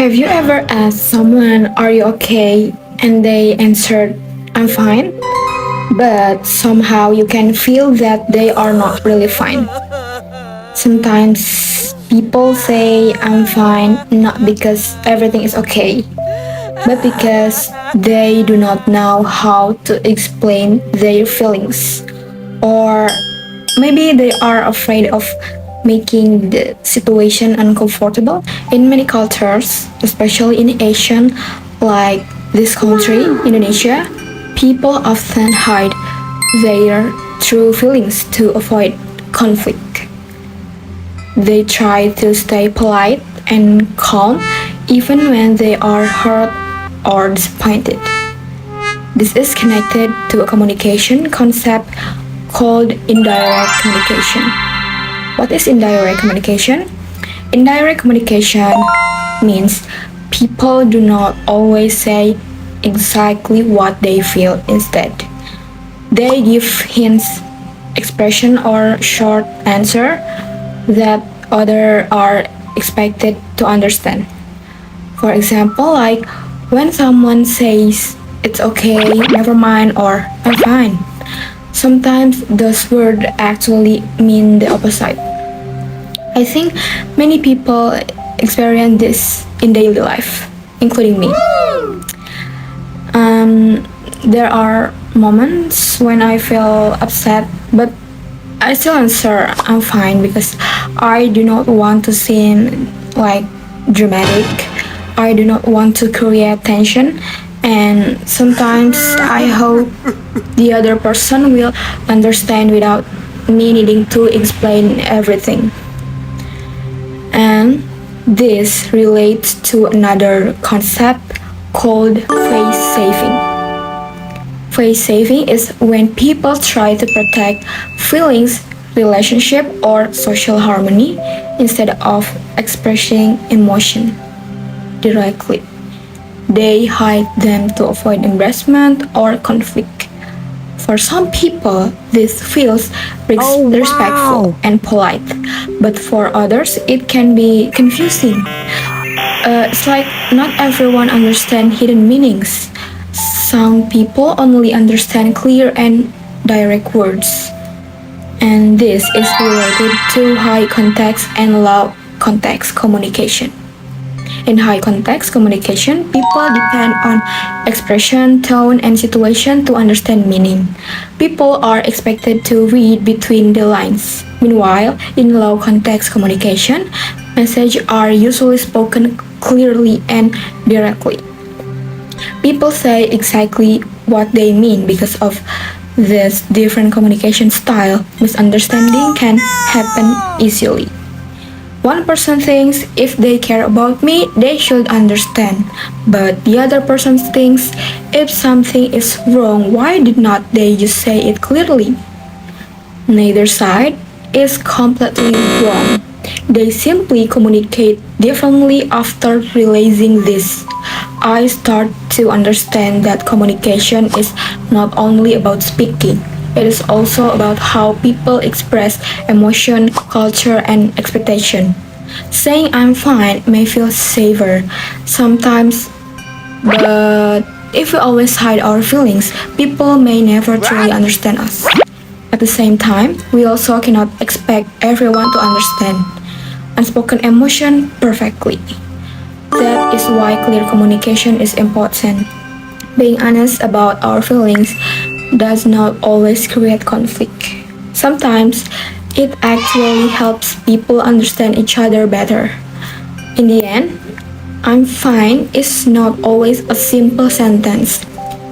Have you ever asked someone, "Are you okay?" and they answered, "I'm fine," but somehow you can feel that they are not really fine? Sometimes people say, "I'm fine," not because everything is okay, but because they do not know how to explain their feelings. Or maybe they are afraid of making the situation uncomfortable. In many cultures, especially in Asian, like this country, Indonesia, people often hide their true feelings to avoid conflict. They try to stay polite and calm even when they are hurt or disappointed. This is connected to a communication concept called indirect communication. What is indirect communication? Indirect communication means people do not always say exactly what they feel. Instead, they give hints, expression, or short answer that others are expected to understand. For example, like when someone says, "It's okay," "Never mind," or "I'm fine." Sometimes those words actually mean the opposite. I think many people experience this in daily life, including me. There are moments when I feel upset, but I still answer "I'm fine" because I do not want to seem like dramatic. I do not want to create tension, and sometimes I hope the other person will understand without me needing to explain everything. And this relates to another concept called face saving. Face saving is when people try to protect feelings, relationship, or social harmony instead of expressing emotion directly. They hide them to avoid embarrassment or conflict. For some people, this feels respectful and polite, but for others, it can be confusing. It's like not everyone understands hidden meanings. Some people only understand clear and direct words. And this is related to high context and low context communication. In high context communication, people depend on expression, tone, and situation to understand meaning. People are expected to read between the lines. Meanwhile, in low context communication, messages are usually spoken clearly and directly. People say exactly what they mean because of this different communication style. Misunderstanding can happen easily. One person thinks if they care about me, they should understand. But the other person thinks if something is wrong, why did not they just say it clearly? Neither side is completely wrong. They simply communicate differently after realizing this. I start to understand that communication is not only about speaking. It is also about how people express emotion, culture, and expectation. Saying "I'm fine" may feel safer sometimes, but if we always hide our feelings, people may never truly understand us. At the same time, we also cannot expect everyone to understand unspoken emotion perfectly. That is why clear communication is important. Being honest about our feelings does not always create conflict. Sometimes it actually helps people understand each other better. In the end, "I'm fine" is not always a simple sentence.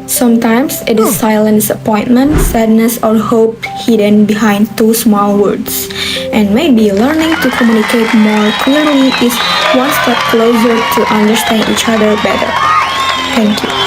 Sometimes it is silent disappointment, sadness, or hope hidden behind two small words. And maybe learning to communicate more clearly is one step closer to understand each other better. Thank you.